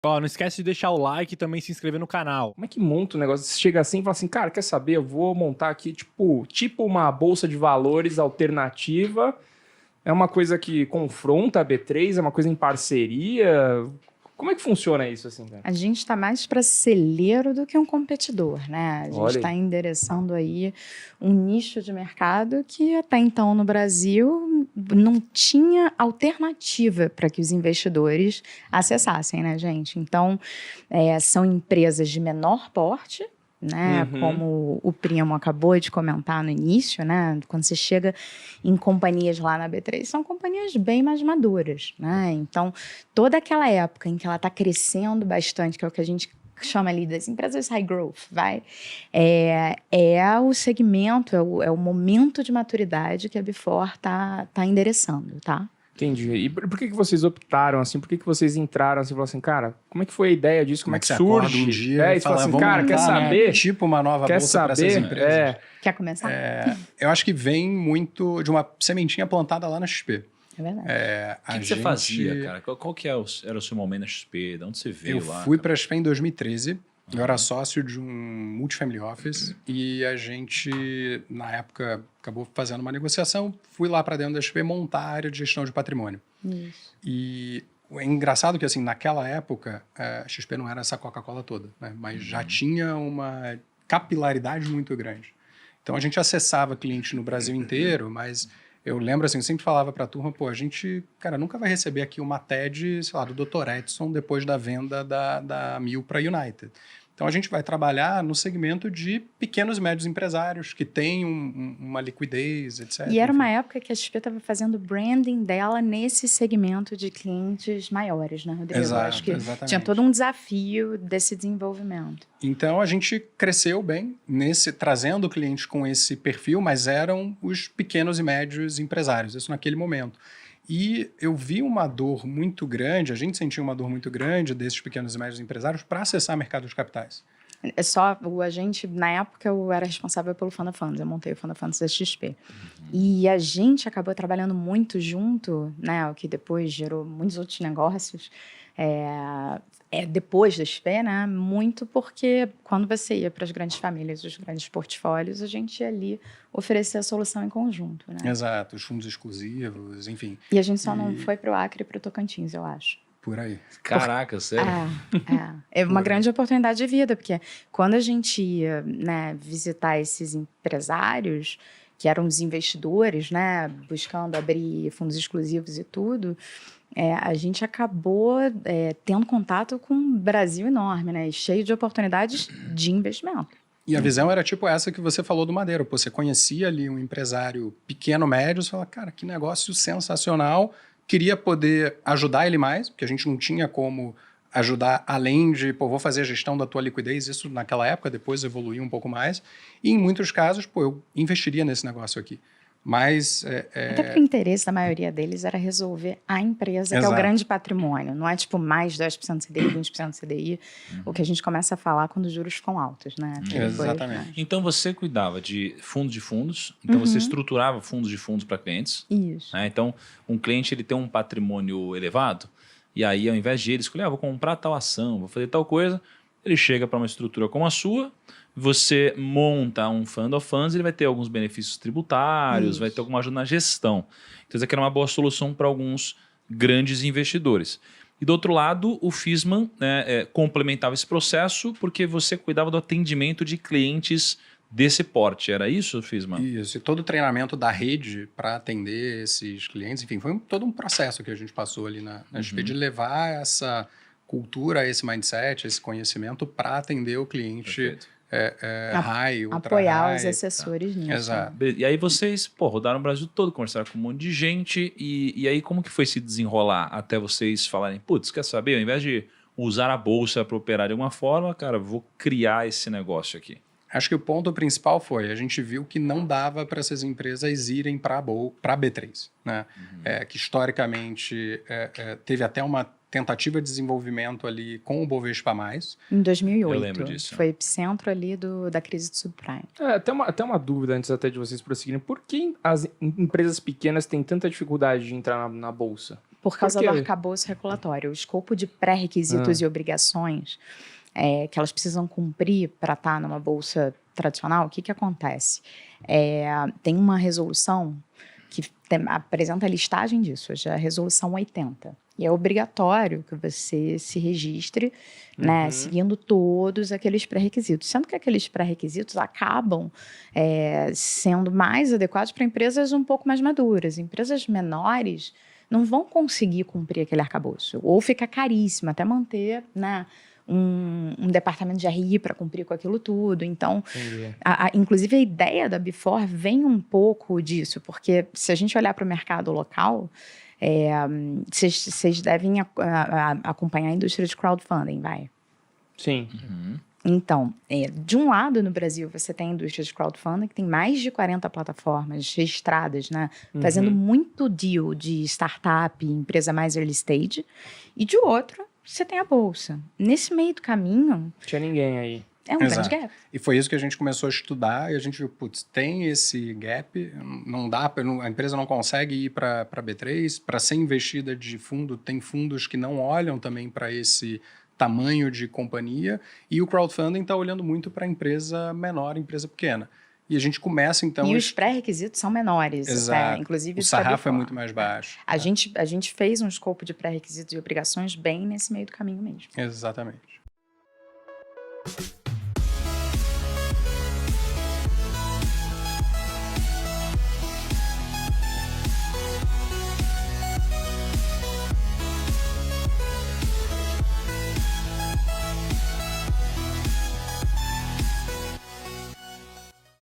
Ó, não esquece de deixar o like e também se inscrever no canal. Como é que monta o negócio? Você chega assim e fala assim, cara, quer saber? Eu vou montar aqui, tipo uma bolsa de valores alternativa. É uma coisa que confronta a B3? É uma coisa em parceria? Como é que funciona isso, assim, cara? A gente está mais para celeiro do que um competidor, né? A gente está endereçando aí um nicho de mercado que até então no Brasil não tinha alternativa para que os investidores acessassem, né, gente? Então, são empresas de menor porte, né? Como o Primo acabou de comentar no início, né? Quando você chega em companhias lá na B3, são companhias bem mais maduras, né? Então, toda aquela época em que ela está crescendo bastante, que é o que a gente chama ali das empresas high growth, é o segmento, é o momento de maturidade que a Before tá endereçando, tá? Entendi. E por que vocês optaram, assim? Por que vocês entraram, assim, e falaram assim, cara, como é que foi a ideia disso? Como é que surge? Um dia E fala assim, cara, quer saber? Tipo uma nova bolsa para essas empresas. Quer começar? Eu acho que vem muito de uma sementinha plantada lá na XP. É verdade. O que você fazia, cara? Qual que era o seu momento na XP? De onde você veio lá? Eu fui para a XP em 2013. Eu era sócio de um multifamily office e a gente, na época, acabou fazendo uma negociação. Fui lá para dentro da XP montar a área de gestão de patrimônio. Isso. E é engraçado que, assim, naquela época, a XP não era essa Coca-Cola toda, né? Mas já tinha uma capilaridade muito grande. Então, a gente acessava cliente no Brasil inteiro, mas eu lembro, assim, eu sempre falava para a turma, pô, a gente, cara, nunca vai receber aqui uma TED, sei lá, do Dr. Edson depois da venda da Mil para United. Então, a gente vai trabalhar no segmento de pequenos e médios empresários que têm uma liquidez, etc. E era uma época que a XP estava fazendo o branding dela nesse segmento de clientes maiores, né, Rodrigo? Exato, acho que exatamente. tinha todo um desafio desse desenvolvimento. Então, a gente cresceu bem, trazendo clientes com esse perfil, mas eram os pequenos e médios empresários, isso naquele momento. E eu vi uma dor muito grande, a gente sentiu uma dor muito grande desses pequenos e médios empresários para acessar mercado de capitais. A gente, na época, eu era responsável pelo Fund of Funds, eu montei o Fund of Funds da XP. E a gente acabou trabalhando muito junto, né, o que depois gerou muitos outros negócios, depois da XP, né, muito porque quando você ia para as grandes famílias, os grandes portfólios, a gente ia ali oferecer a solução em conjunto, né? Exato, os fundos exclusivos, enfim. E a gente só não foi para o Acre e para o Tocantins, eu acho. Por aí. Caraca, sério? É uma grande oportunidade de vida, porque quando a gente ia, né, visitar esses empresários, que eram os investidores, né, buscando abrir fundos exclusivos e tudo, a gente acabou tendo contato com um Brasil enorme, né, cheio de oportunidades de investimento. E a visão era tipo essa que você falou do Madeiro. Pô, você conhecia ali um empresário pequeno, médio, você fala, cara, que negócio sensacional, queria poder ajudar ele mais, porque a gente não tinha como ajudar além de, pô, vou fazer a gestão da tua liquidez, isso naquela época, depois evoluiu um pouco mais. E em muitos casos, pô, eu investiria nesse negócio aqui. Mas... Até porque o interesse da maioria deles era resolver a empresa, que é o grande patrimônio. Não é tipo mais 10% do CDI, 20% do CDI, o que a gente começa a falar quando os juros ficam altos, né? Exatamente. Então você cuidava de fundos, então você estruturava fundos de fundos para clientes. Isso. Né? Então um cliente ele tem um patrimônio elevado, e aí ao invés de ele escolher, vou comprar tal ação, vou fazer tal coisa, ele chega para uma estrutura como a sua, você monta um Fund of Funds, ele vai ter alguns benefícios tributários, vai ter alguma ajuda na gestão. Então, isso aqui era uma boa solução para alguns grandes investidores. E do outro lado, o Fisman, né, complementava esse processo porque você cuidava do atendimento de clientes desse porte. Era isso, Fisman? Isso, e todo o treinamento da rede para atender esses clientes, enfim, foi todo um processo que a gente passou ali na XP de levar essa cultura, esse mindset, esse conhecimento para atender o cliente high, ultra apoiar high, os assessores nisso. Exato. E aí vocês, rodaram o Brasil todo, conversaram com um monte de gente, e aí como que foi se desenrolar até vocês falarem, putz, quer saber, ao invés de usar a bolsa para operar de alguma forma, cara, vou criar esse negócio aqui? Acho que o ponto principal foi, a gente viu que não dava para essas empresas irem para a B3, né? Que historicamente teve até uma tentativa de desenvolvimento ali com o Bovespa+. Em 2008. Eu lembro disso. Foi epicentro ali da crise do subprime. Até uma dúvida antes até de vocês prosseguirem. Por que as empresas pequenas têm tanta dificuldade de entrar na bolsa? Por causa Por do quê? arcabouço regulatório. O escopo de pré-requisitos e obrigações que elas precisam cumprir para estar numa bolsa tradicional, o que acontece? Tem uma resolução que apresenta a listagem disso, já é a resolução 80. E é obrigatório que você se registre, né, seguindo todos aqueles pré-requisitos. Sendo que aqueles pré-requisitos acabam sendo mais adequados para empresas um pouco mais maduras. Empresas menores não vão conseguir cumprir aquele arcabouço. Ou fica caríssimo até manter, né, um departamento de RI para cumprir com aquilo tudo. Então, inclusive a ideia da Before vem um pouco disso, porque se a gente olhar para o mercado local, vocês devem acompanhar a indústria de crowdfunding, vai? Sim. Então, de um lado no Brasil você tem a indústria de crowdfunding, que tem mais de 40 plataformas registradas, né, fazendo muito deal de startup, empresa mais early stage, e de outro você tem a bolsa. Nesse meio do caminho... Não tinha ninguém aí. É um grande gap. E foi isso que a gente começou a estudar e a gente viu, putz, tem esse gap, não dá, a empresa não consegue ir para B3, para ser investida de fundo, tem fundos que não olham também para esse tamanho de companhia, e o crowdfunding está olhando muito para empresa menor, empresa pequena. E a gente começa, então... E os pré-requisitos são menores. Exato. Inclusive, o sarrafo é muito mais baixo. A gente fez um escopo de pré-requisitos e obrigações bem nesse meio do caminho mesmo. Exatamente.